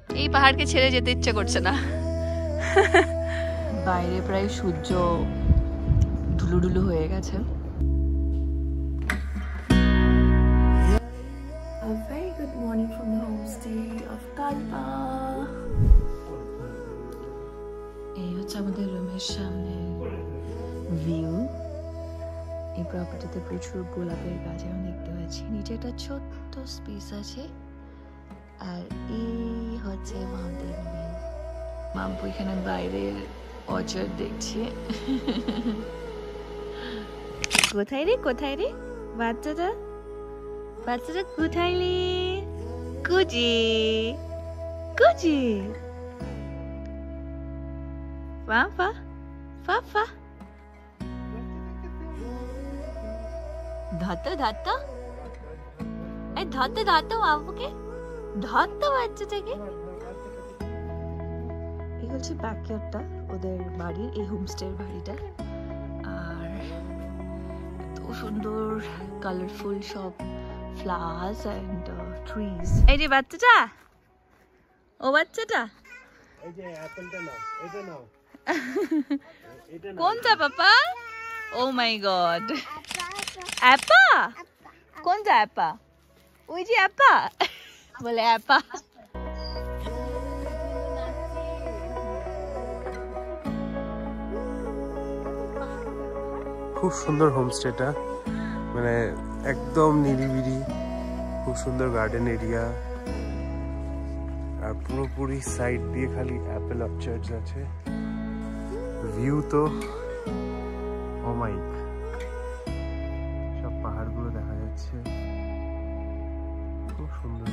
এই পাহাড়কে ছেড়ে যেতে ইচ্ছে করছে না। বাইরে প্রায় সূর্য ঢুলুঢুলু হয়ে গেছে। A very good morning from the homestay of Kalpa. এই হচ্ছে আমাদের রুমের সামনে ভিউ। এই প্রপার্টিতে প্রচুর গোলাপের গাছ আমি দেখতে পাচ্ছি। নিচে একটা ছোট্ট স্পেস আছে আর এই হচ্ছে মাউন্টেন ভিউ। মাম্পু এখানে বাইরের অর্চার্ড দেখছি। কোথায় রে কোথায় রে বাচ্চাটা, বাচ্চাটা কোথায় রে? কুজি কুজি পাপা পাপা ধরতো ধরতো এই ধরতে ধরতো বাবুকে ধরতো বাচ্চাটাকে। এই হচ্ছে ব্যাকইয়ার্ডটা ওদের বাড়ির, এই হোমস্টের বাড়িটা। আর এত সুন্দর কালারফুল সব ফ্লাওয়ার্স এন্ড ট্রিজ। এই যে বাচ্চাটা, ও বাচ্চাটা এই যে অ্যাপলটা নাও, এটা নাও। কোনটা পাপা? ও মাই গড, অ্যাপা? কোনটা অ্যাপা? ওই যে অ্যাপা বলে অ্যাপা। খুব সুন্দর হোমস্টেটা, মানে একদম নিরিবিলি, খুব সুন্দর গার্ডেন এরিয়া আর পুরোপুরি সাইড দিয়ে খালি অ্যাপেল অর্চার্ডস আছে। ভিউ তো অমাইক, সব পাহাড়গুলো দেখা যাচ্ছে, খুব সুন্দর।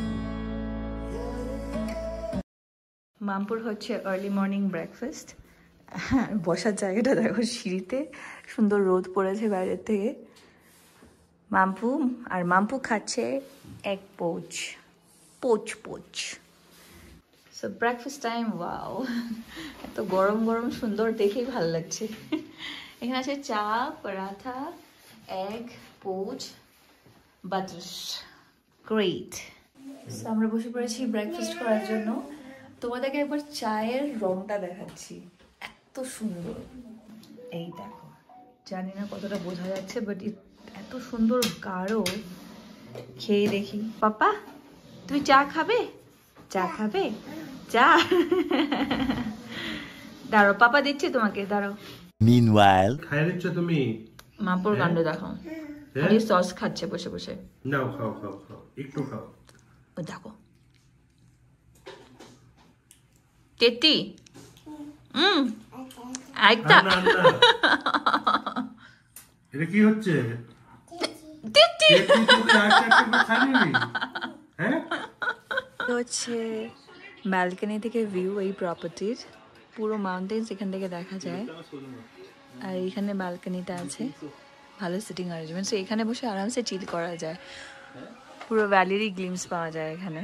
মামপুর হচ্ছে আর্লি মর্নিং ব্রেকফাস্ট। বসার জায়গাটা দেখো, সিঁড়িতে সুন্দর রোদ পড়েছে বাইরের থেকে। মাম্পু খাচ্ছে এক poach poach poach. So breakfast time. Wow, এত গরম গরম সুন্দর, দেখেই ভালো লাগছে। এখানে আছে চা, paratha, egg, poach, butter. Great. So আমরা বসে পড়েছি ব্রেকফাস্ট করার জন্য। তোমাদেরকে একবার চায়ের রংটা দেখাচ্ছি, এত সুন্দর। এই দেখো, জানি না কতটা বোঝা যাচ্ছে, বাট এত সুন্দর গাঢ়। খেয়ে দেখি। পাপা তুমি চা খাবে? চা খাবে? চা দাঁড়াও, পাপা দিচ্ছে তোমাকে, দাঁড়াও। Meanwhile, খাই নিচ্ছ তুমি? মাম্পুর কাণ্ড দেখো, খালি সস খাচ্ছে বসে বসে। নাও খাও খাও খাও, একটু খাও। ও দেখো তেতি। আইতা এটা কি হচ্ছে? তেতি হ্যাঁ, হচ্ছে ব্যালকনি থেকে ভিউ এই প্রপার্টির। পুরো মাউন্টেন্স এখান থেকে দেখা যায়। আর এখানে ব্যালকনিটা আছে, ভালো সিটিং অ্যারেঞ্জমেন্ট। সো এখানে বসে আরামসে চিল করা যায়, পুরো ভ্যালিরই গ্লিমস পাওয়া যায় এখানে।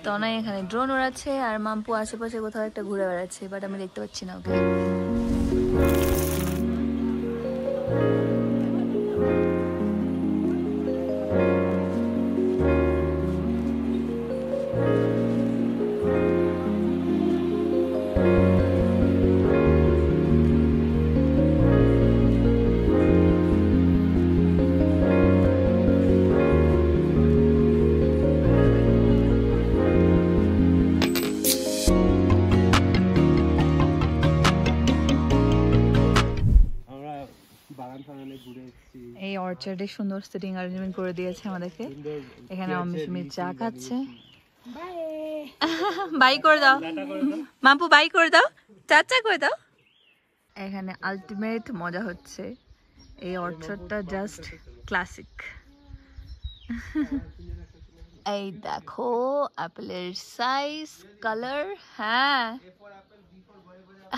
তনাই এখানে ড্রোন ওড়াচ্ছে আর মাম্পু আশেপাশে কোথাও একটা ঘুরে বেড়াচ্ছে, বাট আমি দেখতে পাচ্ছি না ওকে। এই অর্চার্ডে সুন্দর সিটিং অ্যারেঞ্জমেন্ট করে দিয়েছে আমাদেরকে। এখানে অমিত চা খাচ্ছে। বাই করে দাও মাম্পু, বাই করে দাও, চাচা করে দাও। এখানে আলটিমেট মজা হচ্ছে। এই অর্চার্ডটা জাস্ট ক্লাসিক। এই দেখো অ্যাপেলের সাইজ, কালার। হ্যাঁ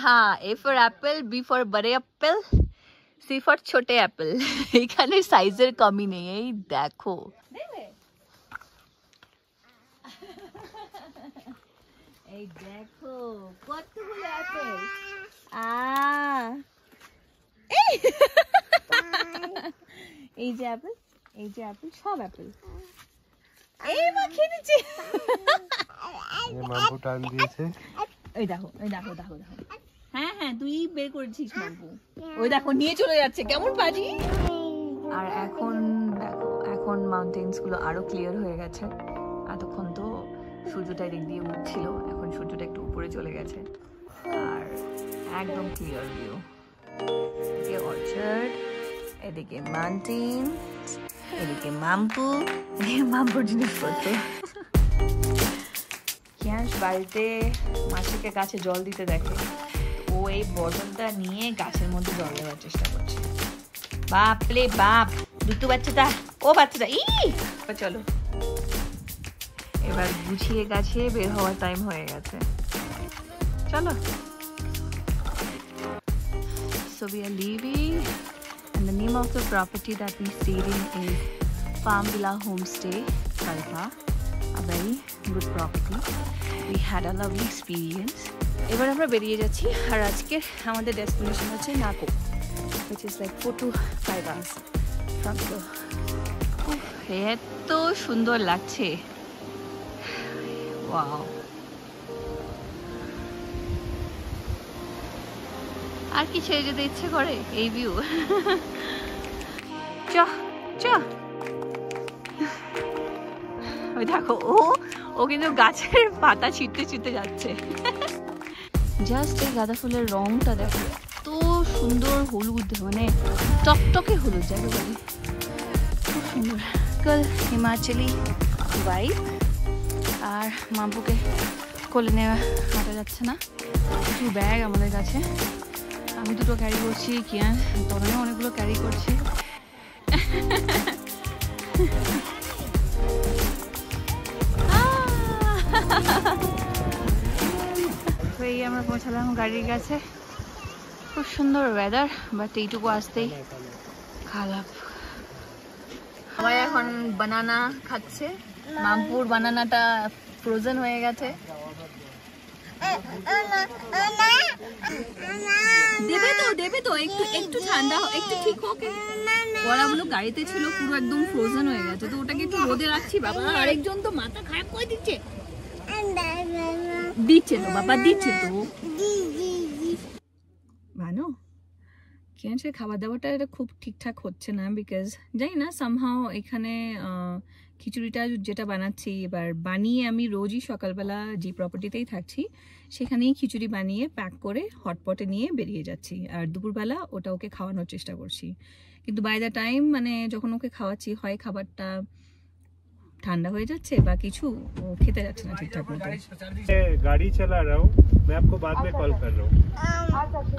হ্যাঁ, A for apple, B for বড়ে অ্যাপেল, সি ফর ছোটে অ্যাপেল। এখানে সাইজের কমি নেই। এই দেখো, এই দেখো কতগুলো অ্যাপেল। এই যে অ্যাপেল, এই যে অ্যাপেল, সব অ্যাপেল। এই মা খেয়ে নিচ্ছে। মাম্পু টান দিয়েছে। এই দেখো এই দেখো দেখো দেখো, হ্যাঁ হ্যাঁ তুই বের করেছিস মাম্পু, ওই দেখো নিয়ে চলে যাচ্ছে কেমন বাজি। আর এখন দেখো, এখন মাউন্টেন্স গুলো আরো ক্লিয়ার হয়ে গেছে। এতক্ষণ তো সূর্যটা এদিক দিয়ে উঠছিল, এখন সূর্যটা একটু উপরে চলে গেছে আর একদম ক্লিয়ার ভিউ। এদিকে অর্চার্ড, এদিকে মাউন্টেন, এদিকে মাম্পু, এদিকে মাম্পুর জিনিসপত্র। কিয়াস বাড়িতে মাসিকে গাছে জল দিতে দেখে, ও এই বটলটা নিয়ে গাছের মধ্যে জল দেওয়ার চেষ্টা করছে। বাপ রে বাপ, দুটো বাচ্চাটা, ও বাচ্চাটা, ই চলো এবার গুছিয়ে গাছিয়ে বের হওয়ার টাইম হয়ে গেছে, চলো। So we are leaving and the name of the property that we stayed in is Farm Villa Homestay, Kalpa. A very good property. We had a lovely experience. এবার আমরা বেরিয়ে যাচ্ছি আর আজকে আমাদের ডেস্টিনেশন হচ্ছে নাকো, which is like 4 to 5 hours from the. এত সুন্দর লাগছে, ওয়াও। আর কি ছেড়ে যেতে ইচ্ছে করে এই ভিউ। চ চ, ওই দেখো ও কিন্তু গাছের পাতা ছিটতে ছিটতে যাচ্ছে। জাস্ট এই গাঁদা ফুলের রংটা দেখো, এত সুন্দর হলুদ, মানে টকটকে হলুদ যাকে বলে, খুব সুন্দর। কাল হিমাচলি ভাইব। আর মাম্পুকে কোলে নেওয়া হাঁটা যাচ্ছে না, কিছু ব্যাগ আমাদের কাছে, আমি দুটো ক্যারি করছি, কিয়ান তরণেও অনেকগুলো ক্যারি করছি। এই আমরা পৌঁছালাম গাড়ির কাছে, খুব সুন্দর ওয়েদার, বাট এইটুকু আসতেই খারাপ। সবাই এখন বানানা খাচ্ছে, মামপুর বানানাটা ফ্রোজেন হয়ে গেছে। দেবে তো একটু একটু ঠান্ডা, একটু ঠিক হোক। বড়াগুলো গাড়িতে ছিল, পুরো একদম ফ্রোজেন হয়ে গেছে, তো ওটাকে একটু রোদে রাখছি। বাবা আরেকজন তো মাথা খারাপ করে দিচ্ছে, দিচ্ছে তো বাবা, দিচ্ছে তো মানো। কিয়ানসের খাবার দাবারটা এটা খুব ঠিকঠাক হচ্ছে না, বিকজ জানি না সামহাও এখানে খিচুড়িটা যেটা বানাচ্ছি এবার বানিয়ে আমি রোজই সকালবেলা যে প্রপার্টিতেই থাকছি সেখানেই খিচুড়ি বানিয়ে প্যাক করে হটপটে নিয়ে বেরিয়ে যাচ্ছি, আর দুপুরবেলা ওটা ওকে খাওয়ানোর চেষ্টা করছি। কিন্তু বাই দ্য টাইম মানে যখন ওকে খাওয়াচ্ছি, হয় খাবারটা ঠান্ডা হয়ে যাচ্ছে বা কিছু, ও খেতে যাচ্ছে না ঠিকঠাক মতো। গাড়ি চালা রहा हूं मैं आपको बाद में कॉल कर रहा हूं।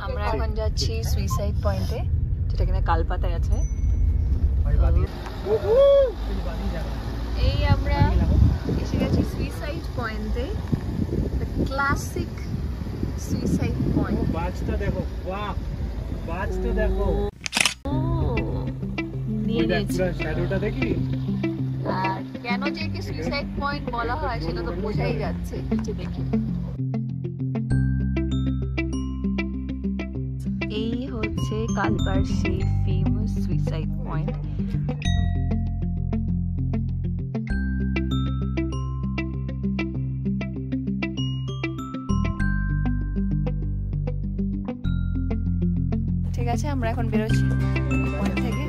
আমরা এখন যাচ্ছি সুইসাইড পয়েন্টে, যেটা কিনা কালপাতায় আছে। এই আমরা এসে গেছি সুইসাইড পয়েন্টে, দ্য ক্লাসিক সুইসাইড পয়েন্ট। বাজটা দেখো, বাহ বাজটা দেখো, নিয়ে গেছি শ্যাডোটা দেখি। আর কেন যে একে সুইসাইড পয়েন্ট বলা হয় সেটা তো বোঝাই যাচ্ছে নিচে দেখে। এই হচ্ছে কালপার সেই ফেমাস সুইসাইড পয়েন্ট। ঠিক আছে, আমরা এখন বেরোচ্ছি পয়েন্ট থেকে।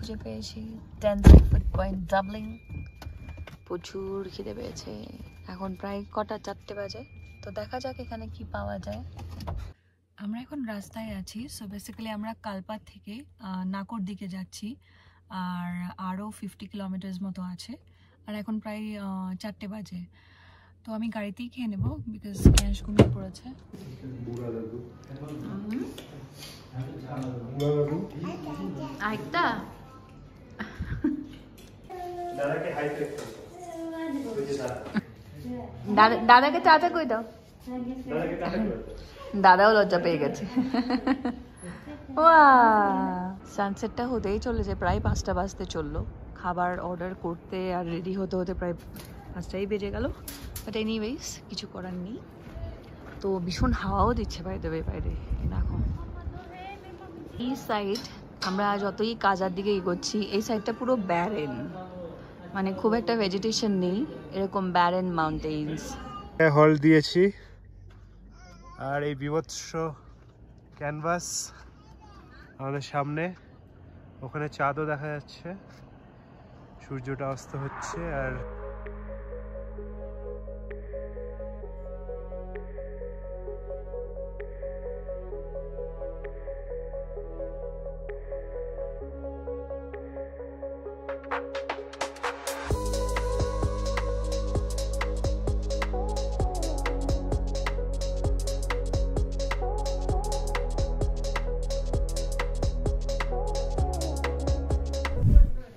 খুঁজে পেয়েছি 10th ফুড পয়েন্ট ডাবলিং। প্রচুর খিদে পেয়েছে। এখন প্রায় কটা 4টে বাজে, তো দেখা যাক এখানে কি পাওয়া যায়। আমরা এখন রাস্তায় আছি। সো বেসিক্যালি আমরা কালপাত থেকে নাকোর দিকে যাচ্ছি, আর আরও 50 কিলোমিটার্স মতো আছে। আর এখন প্রায় 4টে বাজে, তো আমি গাড়িতেই খেয়ে নেবো বিকজ গ্যাস ঘুমিয়ে পড়েছে। আরেকটা দাদাকে চাচা কই দাও, দাদাও লজ্জা পেয়ে গেছে। সানসেটটা হতেই চলেছে, প্রায় 5টা বাজতে চললো। খাবার অর্ডার করতে আর রেডি হতে হতে প্রায় 5টাই বেজে গেল। বাট এনিওয়েজ কিছু করার নেই। তো ভীষণ হাওয়াও দিচ্ছে বাইরে বাইরে। দেখো এই সাইড, আমরা যতই কাজার দিকে এগোচ্ছি এই সাইডটা পুরো ব্যারেন, মানে খুব একটা ভেজিটেশন নেই, এরকম ব্যারেন মাউন্টেন্স। হল দিয়েছি, আর এই বিভৎস ক্যানভাস আমাদের সামনে, ওখানে চাঁদও দেখা যাচ্ছে, সূর্যটা অস্ত হচ্ছে। আর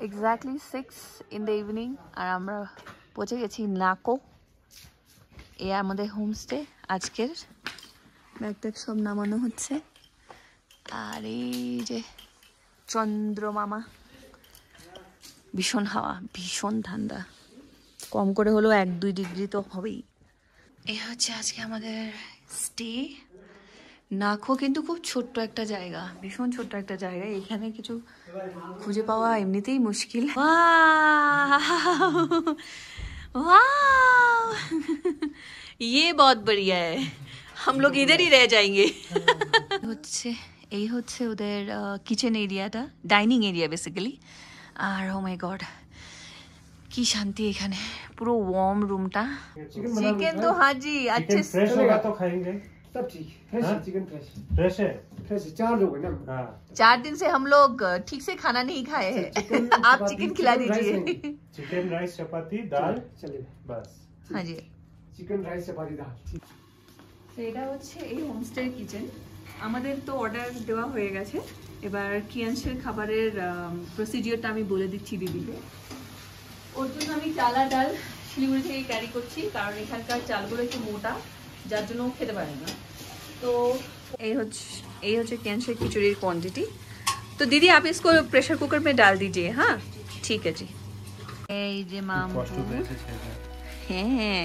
এক্স্যাক্টলি 6 in the evening, আর আমরা পৌঁছে গেছি নাকো। এ আমাদের হোমস্টে আজকের। ব্যাগ সব নামানো হচ্ছে, আর এই যে চন্দ্রমামা। ভীষণ হাওয়া, ভীষণ ঠান্ডা, কম করে হলেও 1-2 ডিগ্রি তো হবেই। এই হচ্ছে আজকে আমাদের স্টে। নাকো কিন্তু খুব ছোট্ট একটা জায়গা, ভীষণ ছোট্ট একটা জায়গা। এখানে কিছু খুঁজে পাওয়া এমনিতেই মুশকিল। ये बहुत बढ़िया है, हम लोग इधर ही रह जाएंगे। হচ্ছে এই হচ্ছে ওদের কিচেন এরিয়াটা, ডাইনিং এরিয়া বেসিক্যালি। আর ও মাই গড কি শান্তি এখানে, পুরো ওয়ার্ম রুমটা। চিকেন তো হাজি अच्छे से फ्रेश होगा तो खाएंगे, सब ठीक फ्रेश है, चिकन फ्रेश फ्रेश है। फ्रेश 4 लोग हैं ना। हाँ 4 दिन से हम लोग ठीक से खाना नहीं खाए हैं। आप चिकन खिला दीजिए। चिकन राइस चपाती दाल चलिए बस। हाँ जी, चिकन राइस चपाती दाल ठीक। তো এটা হচ্ছে এই হোমস্টের কিচেন। আমাদের তো অর্ডার দেওয়া হয়ে গেছে, এবার কিয়ানসের খাবারের প্রসিডিওরটা আমি বলে দিচ্ছি দিদিকে। ওর জন্য আমি চাল আর ডাল শিলিগুড়ি থেকে ক্যারি করছি, কারণ এখানকার চালগুলো একটু মোটা, যার জন্য ও খেতে পারে না। তো এই হচ্ছে কিয়ানসের খিচুড়ির क्वांटिटी। तो दीदी आप इसको प्रेशर कुकर में डाल दीजिए। हाँ ठीक है जी। এই যে মাম, হ্যাঁ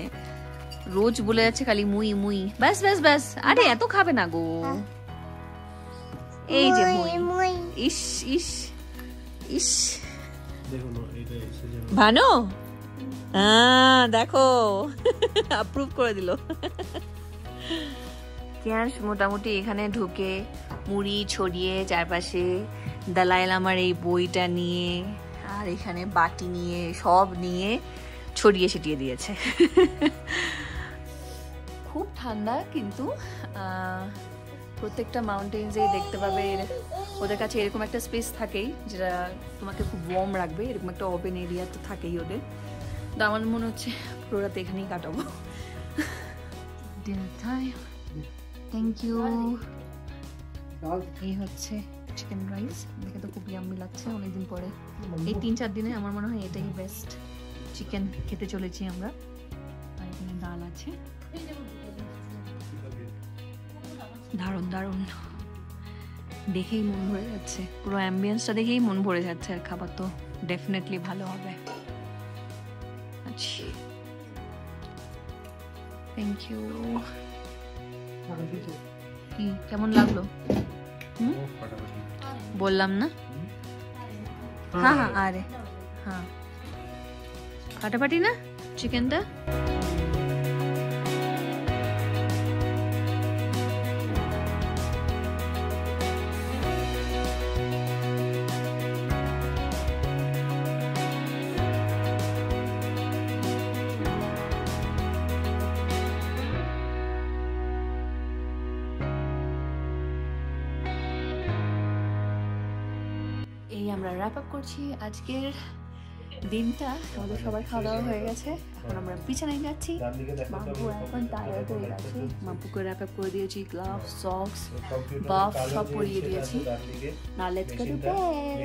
রোজ বলে যাচ্ছে খালি মুই মুই, ব্যাস ব্যাস ব্যাস। আরে এত খাবে না গো। এই যে মুই, ইস ইস ইস। ভানো দেখো অ্যাপ্রুভ করে দিল। কিয়ানস মোটামুটি এখানে ঢুকে মুড়ি ছড়িয়ে চারপাশে দালাই লামার এই বইটা নিয়ে আর এখানে বাটি নিয়ে সব নিয়ে ছড়িয়ে ছিটিয়ে দিয়েছে। খুব ঠান্ডা, কিন্তু প্রত্যেকটা মাউন্টেন্সেই দেখতে পাবে ওদের কাছে এরকম একটা স্পেস থাকেই যেটা তোমাকে খুব ওয়ার্ম রাখবে, এরকম একটা ওপেন এরিয়া তো থাকেই ওদের। তো আমার মনে হচ্ছে পুরো রাত এখানেই কাটাবো। Dinner time, thank you. এই হচ্ছে চিকেন রাইস, দেখে তো খুব ইয়াম্মি লাগছে অনেকদিন পরে। এই 3-4 দিনে আমার মনে হয় এটাই বেস্ট চিকেন খেতে চলেছি আমরা। আর এখানে ডাল আছে, দারুণ দারুণ, দেখেই মন ভরে যাচ্ছে। পুরো অ্যাম্বিয়েন্সটা দেখেই মন ভরে যাচ্ছে, আর খাবার তো ডেফিনেটলি ভালো হবে। আচ্ছা থ্যাংক ইউ। কেমন লাগলো? বললাম না? হ্যাঁ হ্যাঁ আরে হ্যাঁ ফাটাফাটি না চিকেনটা। এই আমরা র্যাপ আপ করছি আজকের দিনটা। আমাদের সবার খাওয়া দাওয়া হয়ে গেছে, এখন আমরা বিছানায় যাচ্ছি। মাম্পু এখন টায়ার্ড হয়ে গেছে, মাম্পুকে র্যাপ আপ করে দিয়েছি, গ্লাভ, সক্স, বাফ সব পরিয়ে দিয়েছি। না লেটস গো টু বেড।